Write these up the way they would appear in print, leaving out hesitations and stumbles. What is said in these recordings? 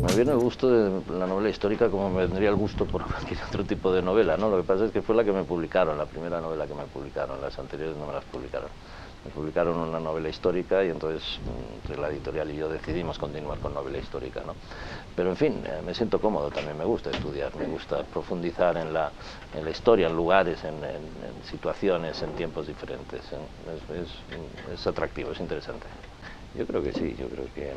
Me viene el gusto de la novela histórica como me vendría el gusto por cualquier otro tipo de novela, ¿no? Lo que pasa es que fue la que me publicaron, la primera novela que me publicaron, las anteriores no me las publicaron. Me publicaron una novela histórica y entonces entre la editorial y yo decidimos continuar con novela histórica, ¿no? Pero en fin, me siento cómodo, también me gusta estudiar, me gusta profundizar en la historia, en lugares, en situaciones, en tiempos diferentes. Es atractivo, es interesante. Yo creo que sí, yo creo que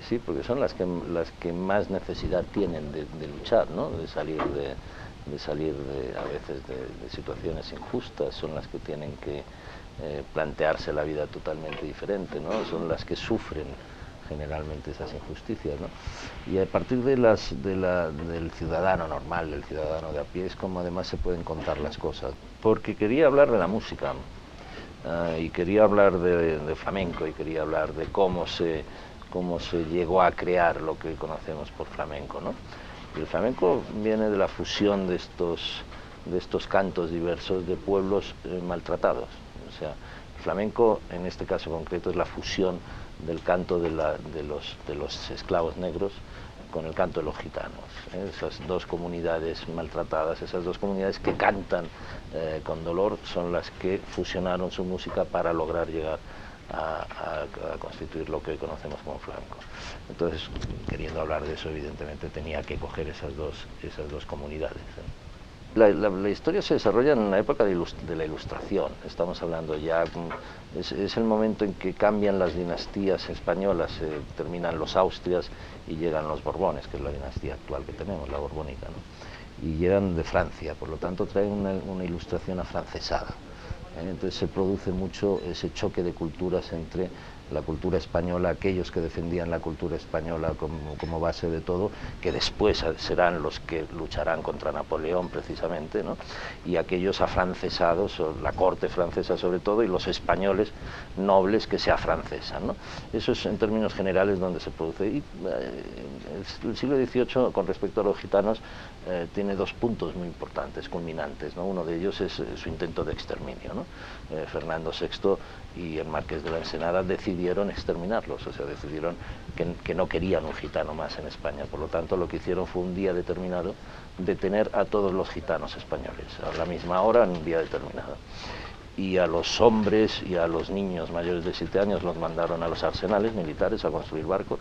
sí, porque son las que más necesidad tienen de luchar, ¿no? De salir a veces de situaciones injustas, son las que tienen que plantearse la vida totalmente diferente, ¿no? Son las que sufren generalmente esas injusticias, ¿no? Y a partir del ciudadano normal, del ciudadano de a pie, es como además se pueden contar las cosas. Porque quería hablar de la música, y quería hablar de flamenco, y quería hablar de cómo se llegó a crear lo que hoy conocemos por flamenco, ¿no? Y el flamenco viene de la fusión de estos cantos diversos de pueblos maltratados. O sea, el flamenco, en este caso concreto, es la fusión del canto de los esclavos negros con el canto de los gitanos, ¿eh? Esas dos comunidades maltratadas, esas dos comunidades que cantan con dolor, son las que fusionaron su música para lograr llegar a constituir lo que hoy conocemos como flamenco. Entonces, queriendo hablar de eso, evidentemente tenía que coger esas dos comunidades, ¿eh? La historia se desarrolla en la época de la Ilustración. Estamos hablando ya, es el momento en que cambian las dinastías españolas, terminan los Austrias y llegan los Borbones, que es la dinastía actual que tenemos, la borbónica, ¿no? Y llegan de Francia, por lo tanto traen una ilustración afrancesada. Entonces se produce mucho ese choque de culturas entre la cultura española, aquellos que defendían la cultura española como base de todo, que después serán los que lucharán contra Napoleón precisamente, ¿no? Y aquellos afrancesados, la corte francesa sobre todo, y los españoles nobles que se afrancesan, ¿no? Eso es en términos generales donde se produce. Y el siglo XVIII, con respecto a los gitanos, tiene dos puntos muy importantes, culminantes, ¿no? Uno de ellos es su intento de exterminio, ¿no? Fernando VI y el marqués de la Ensenada decidieron exterminarlos, o sea, decidieron que no querían un gitano más en España. Por lo tanto, lo que hicieron fue un día determinado detener a todos los gitanos españoles, a la misma hora, en un día determinado. Y a los hombres y a los niños mayores de 7 años los mandaron a los arsenales militares a construir barcos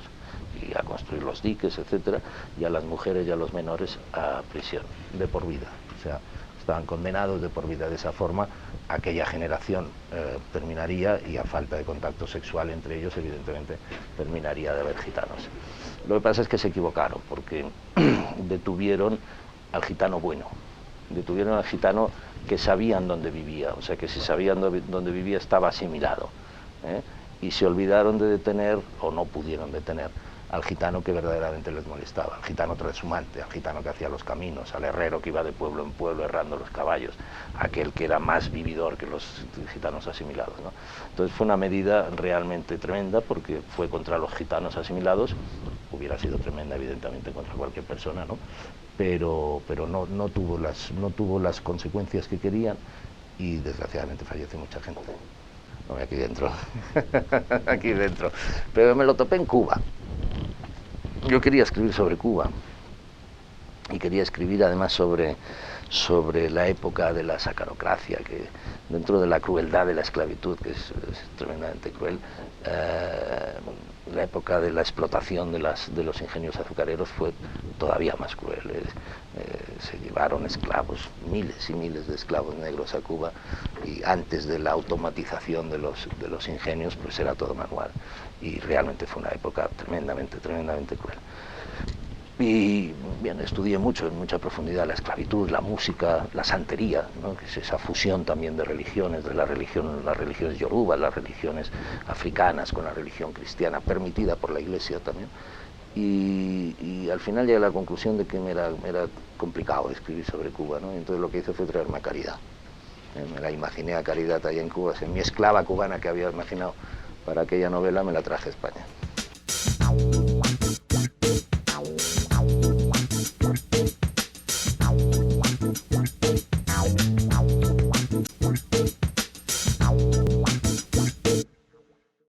y a construir los diques, etcétera, y a las mujeres y a los menores a prisión de por vida. O sea, estaban condenados de por vida. De esa forma, aquella generación terminaría, y a falta de contacto sexual entre ellos, evidentemente, terminaría de haber gitanos. Lo que pasa es que se equivocaron, porque detuvieron al gitano bueno, detuvieron al gitano que sabían dónde vivía, o sea, que si sabían dónde vivía estaba asimilado, ¿eh? Y se olvidaron de detener, o no pudieron detener, al gitano que verdaderamente les molestaba, al gitano trashumante, al gitano que hacía los caminos, al herrero que iba de pueblo en pueblo errando los caballos, aquel que era más vividor que los gitanos asimilados, ¿no? Entonces fue una medida realmente tremenda, porque fue contra los gitanos asimilados, hubiera sido tremenda evidentemente contra cualquier persona, ¿no? Pero no tuvo las consecuencias que querían, y desgraciadamente falleció mucha gente. No, aquí dentro, aquí dentro. Pero me lo topé en Cuba. Yo quería escribir sobre Cuba, y quería escribir además sobre la época de la sacarocracia, que dentro de la crueldad de la esclavitud, que es tremendamente cruel, la época de la explotación de los ingenios azucareros fue todavía más cruel. Se llevaron esclavos, miles y miles de esclavos negros a Cuba, y antes de la automatización de los ingenios, pues era todo manual, y realmente fue una época tremendamente cruel. Y bien, estudié mucho, en mucha profundidad, la esclavitud, la música, la santería, ¿no? Que es esa fusión también de religiones, las religiones yoruba, las religiones africanas con la religión cristiana, permitida por la Iglesia también. Y al final llegué a la conclusión de que me era complicado escribir sobre Cuba, ¿no? Y entonces lo que hice fue traerme a Caridad. Me la imaginé a Caridad allá en Cuba, mi esclava cubana que había imaginado para aquella novela, me la traje a España.